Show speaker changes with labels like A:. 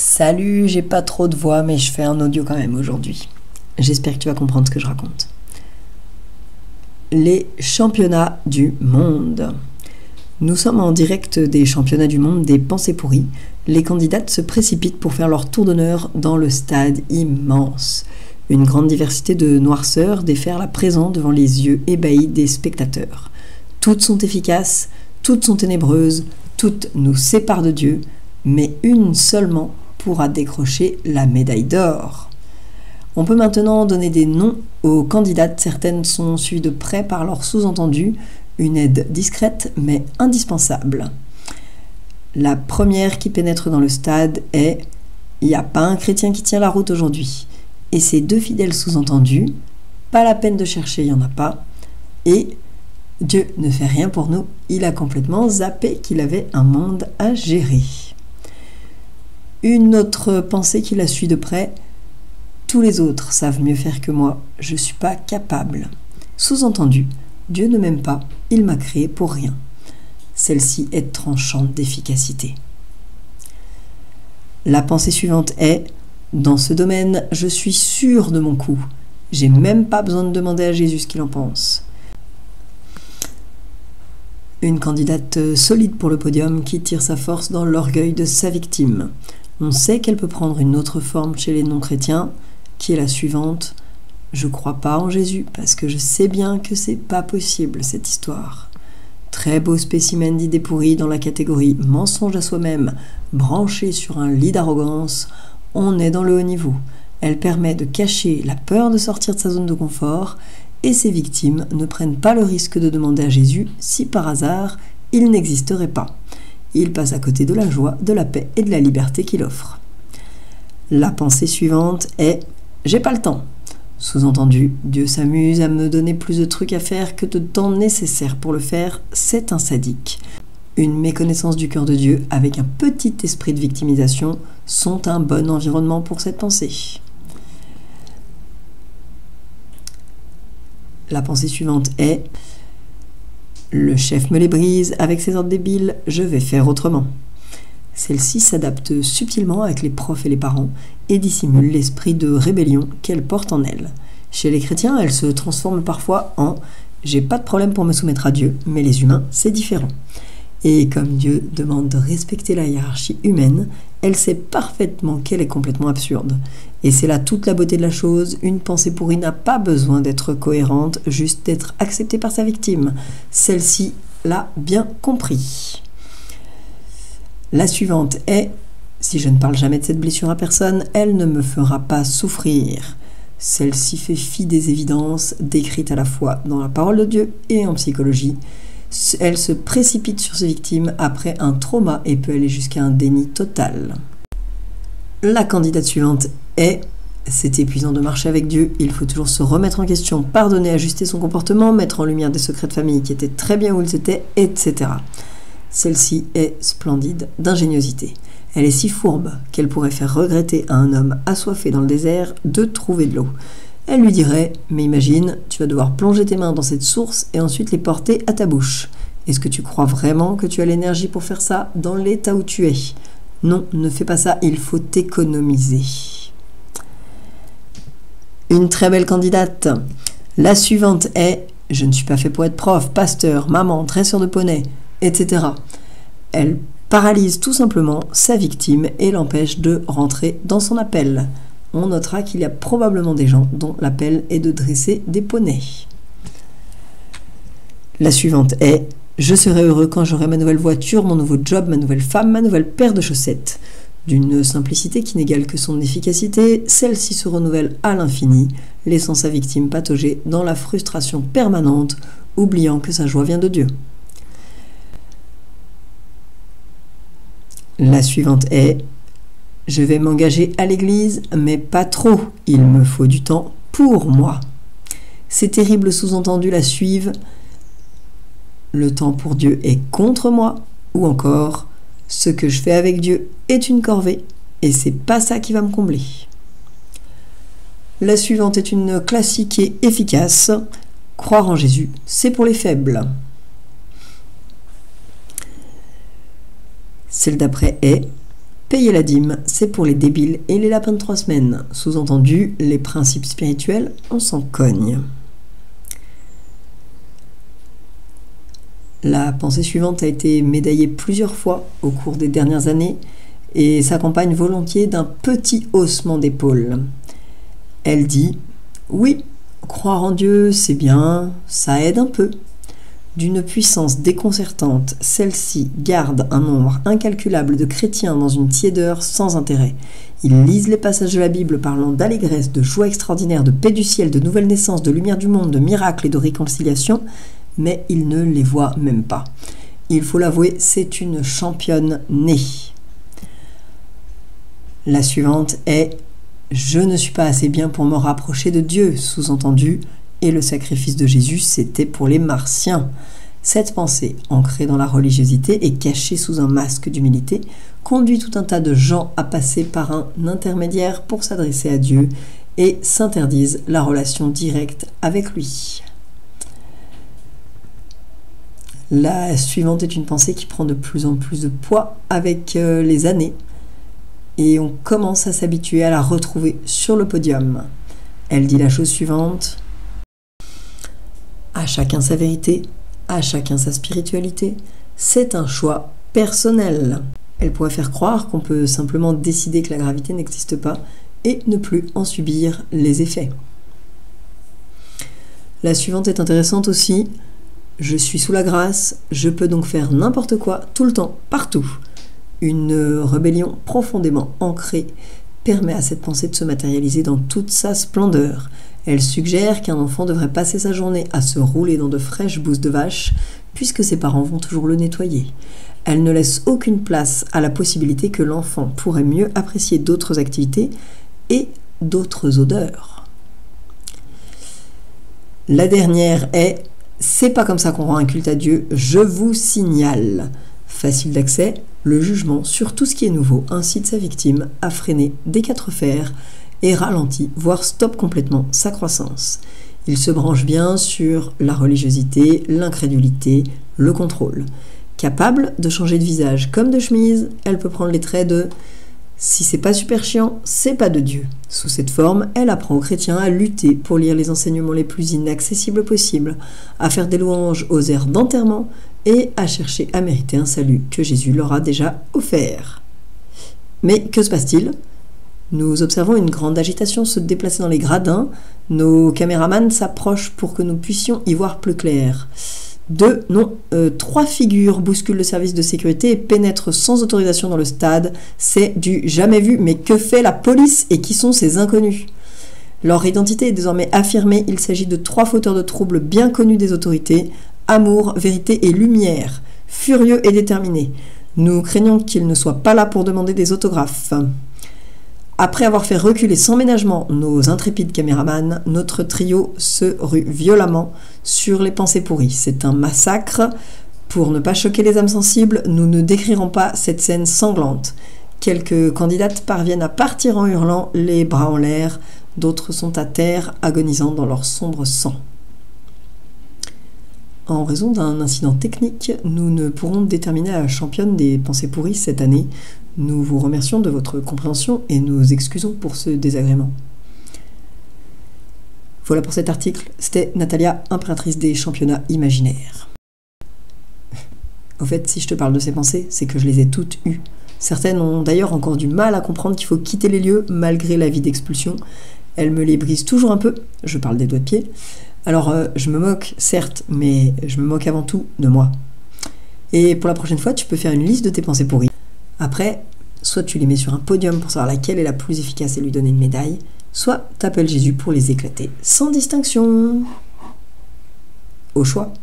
A: Salut, j'ai pas trop de voix, mais je fais un audio quand même aujourd'hui. J'espère que tu vas comprendre ce que je raconte. Les championnats du monde. Nous sommes en direct des championnats du monde des pensées pourries. Les candidates se précipitent pour faire leur tour d'honneur dans le stade immense. Une grande diversité de noirceurs déferle à présent devant les yeux ébahis des spectateurs. Toutes sont efficaces, toutes sont ténébreuses, toutes nous séparent de Dieu, mais une seulement pourra décrocher la médaille d'or. On peut maintenant donner des noms aux candidates. Certaines sont suivies de près par leur sous-entendu, une aide discrète mais indispensable. La première qui pénètre dans le stade est « Il n'y a pas un chrétien qui tient la route aujourd'hui ». Et ses deux fidèles sous-entendus « Pas la peine de chercher, il n'y en a pas ». Et « Dieu ne fait rien pour nous, il a complètement zappé qu'il avait un monde à gérer ». Une autre pensée qui la suit de près, tous les autres savent mieux faire que moi, je ne suis pas capable. Sous-entendu, Dieu ne m'aime pas, il m'a créé pour rien. Celle-ci est tranchante d'efficacité. La pensée suivante est, dans ce domaine, je suis sûr de mon coup. J'ai même pas besoin de demander à Jésus ce qu'il en pense. Une candidate solide pour le podium qui tire sa force dans l'orgueil de sa victime. On sait qu'elle peut prendre une autre forme chez les non-chrétiens, qui est la suivante. Je crois pas en Jésus, parce que je sais bien que c'est pas possible, cette histoire. Très beau spécimen d'idées pourries dans la catégorie mensonge à soi-même, branché sur un lit d'arrogance, on est dans le haut niveau. Elle permet de cacher la peur de sortir de sa zone de confort, et ses victimes ne prennent pas le risque de demander à Jésus si par hasard il n'existerait pas. Il passe à côté de la joie, de la paix et de la liberté qu'il offre. La pensée suivante est « J'ai pas le temps ». Sous-entendu, Dieu s'amuse à me donner plus de trucs à faire que de temps nécessaire pour le faire, c'est un sadique. Une méconnaissance du cœur de Dieu avec un petit esprit de victimisation sont un bon environnement pour cette pensée. La pensée suivante est « Le chef me les brise, avec ses ordres débiles, je vais faire autrement ». Celle-ci s'adapte subtilement avec les profs et les parents et dissimule l'esprit de rébellion qu'elle porte en elle. Chez les chrétiens, elle se transforme parfois en « J'ai pas de problème pour me soumettre à Dieu, mais les humains, c'est différent ». Et comme Dieu demande de respecter la hiérarchie humaine, elle sait parfaitement qu'elle est complètement absurde. Et c'est là toute la beauté de la chose, une pensée pourrie n'a pas besoin d'être cohérente, juste d'être acceptée par sa victime. Celle-ci l'a bien compris. La suivante est « Si je ne parle jamais de cette blessure à personne, elle ne me fera pas souffrir ». Celle-ci fait fi des évidences décrites à la fois dans la parole de Dieu et en psychologie. Elle se précipite sur ses victimes après un trauma et peut aller jusqu'à un déni total. La candidate suivante est « C'est épuisant de marcher avec Dieu, il faut toujours se remettre en question, pardonner, ajuster son comportement, mettre en lumière des secrets de famille qui étaient très bien où ils étaient, etc. » Celle-ci est splendide d'ingéniosité. Elle est si fourbe qu'elle pourrait faire regretter à un homme assoiffé dans le désert de trouver de l'eau. Elle lui dirait « Mais imagine, tu vas devoir plonger tes mains dans cette source et ensuite les porter à ta bouche. Est-ce que tu crois vraiment que tu as l'énergie pour faire ça dans l'état où tu es ? Non, ne fais pas ça, il faut t'économiser. » Une très belle candidate. La suivante est « Je ne suis pas fait pour être prof, pasteur, maman, dresseur de poney, etc. » Elle paralyse tout simplement sa victime et l'empêche de rentrer dans son appel. On notera qu'il y a probablement des gens dont l'appel est de dresser des poneys. La suivante est « Je serai heureux quand j'aurai ma nouvelle voiture, mon nouveau job, ma nouvelle femme, ma nouvelle paire de chaussettes ». D'une simplicité qui n'égale que son efficacité, celle-ci se renouvelle à l'infini, laissant sa victime patauger dans la frustration permanente, oubliant que sa joie vient de Dieu. La suivante est « Je vais m'engager à l'église, mais pas trop, il me faut du temps pour moi ». Ces terribles sous-entendus la suivent « Le temps pour Dieu est contre moi » ou encore « Ce que je fais avec Dieu est une corvée et c'est pas ça qui va me combler ». La suivante est une classique et efficace « Croire en Jésus, c'est pour les faibles ». Celle d'après est Payer la dîme, c'est pour les débiles et les lapins de 3 semaines. Sous-entendu, les principes spirituels, on s'en cogne. La pensée suivante a été médaillée plusieurs fois au cours des dernières années et s'accompagne volontiers d'un petit haussement d'épaule. Elle dit « Oui, croire en Dieu, c'est bien, ça aide un peu. » D'une puissance déconcertante, celle-ci garde un nombre incalculable de chrétiens dans une tiédeur sans intérêt. Ils lisent les passages de la Bible parlant d'allégresse, de joie extraordinaire, de paix du ciel, de nouvelle naissance, de lumière du monde, de miracles et de réconciliation, mais ils ne les voient même pas. Il faut l'avouer, c'est une championne née. La suivante est « Je ne suis pas assez bien pour me rapprocher de Dieu », sous-entendu « Et le sacrifice de Jésus, c'était pour les martiens ». Cette pensée, ancrée dans la religiosité et cachée sous un masque d'humilité, conduit tout un tas de gens à passer par un intermédiaire pour s'adresser à Dieu et s'interdisent la relation directe avec lui. La suivante est une pensée qui prend de plus en plus de poids avec les années et on commence à s'habituer à la retrouver sur le podium. Elle dit la chose suivante. À chacun sa vérité, à chacun sa spiritualité, c'est un choix personnel. Elle pourrait faire croire qu'on peut simplement décider que la gravité n'existe pas et ne plus en subir les effets. La suivante est intéressante aussi. Je suis sous la grâce, je peux donc faire n'importe quoi, tout le temps, partout. Une rébellion profondément ancrée permet à cette pensée de se matérialiser dans toute sa splendeur. Elle suggère qu'un enfant devrait passer sa journée à se rouler dans de fraîches bousses de vache, puisque ses parents vont toujours le nettoyer. Elle ne laisse aucune place à la possibilité que l'enfant pourrait mieux apprécier d'autres activités et d'autres odeurs. La dernière est « C'est pas comme ça qu'on rend un culte à Dieu, je vous signale ». Facile d'accès, le jugement sur tout ce qui est nouveau incite sa victime à freiner des 4 fers et ralentit, voire stoppe complètement sa croissance. Il se branche bien sur la religiosité, l'incrédulité, le contrôle. Capable de changer de visage comme de chemise, elle peut prendre les traits de « si c'est pas super chiant, c'est pas de Dieu ». Sous cette forme, elle apprend aux chrétiens à lutter pour lire les enseignements les plus inaccessibles possibles, à faire des louanges aux airs d'enterrement et à chercher à mériter un salut que Jésus leur a déjà offert. Mais que se passe-t-il ? Nous observons une grande agitation se déplacer dans les gradins. Nos caméramans s'approchent pour que nous puissions y voir plus clair. 3 figures bousculent le service de sécurité et pénètrent sans autorisation dans le stade. C'est du jamais vu, mais que fait la police et qui sont ces inconnus ? Leur identité est désormais affirmée. Il s'agit de 3 fauteurs de troubles bien connus des autorités. Amour, vérité et lumière. Furieux et déterminés. Nous craignons qu'ils ne soient pas là pour demander des autographes. Après avoir fait reculer sans ménagement nos intrépides caméramans, notre trio se rue violemment sur les pensées pourries. C'est un massacre. Pour ne pas choquer les âmes sensibles, nous ne décrirons pas cette scène sanglante. Quelques candidates parviennent à partir en hurlant, les bras en l'air. D'autres sont à terre, agonisant dans leur sombre sang. En raison d'un incident technique, nous ne pourrons déterminer la championne des pensées pourries cette année. Nous vous remercions de votre compréhension et nous excusons pour ce désagrément. Voilà pour cet article. C'était Natalia, impératrice des championnats imaginaires. Au fait, si je te parle de ces pensées, c'est que je les ai toutes eues. Certaines ont d'ailleurs encore du mal à comprendre qu'il faut quitter les lieux malgré l'avis d'expulsion. Elles me les brisent toujours un peu. Je parle des doigts de pied. Alors, je me moque, certes, mais je me moque avant tout de moi. Et pour la prochaine fois, tu peux faire une liste de tes pensées pourries. Après, soit tu les mets sur un podium pour savoir laquelle est la plus efficace et lui donner une médaille, soit t'appelles Jésus pour les éclater sans distinction. Au choix.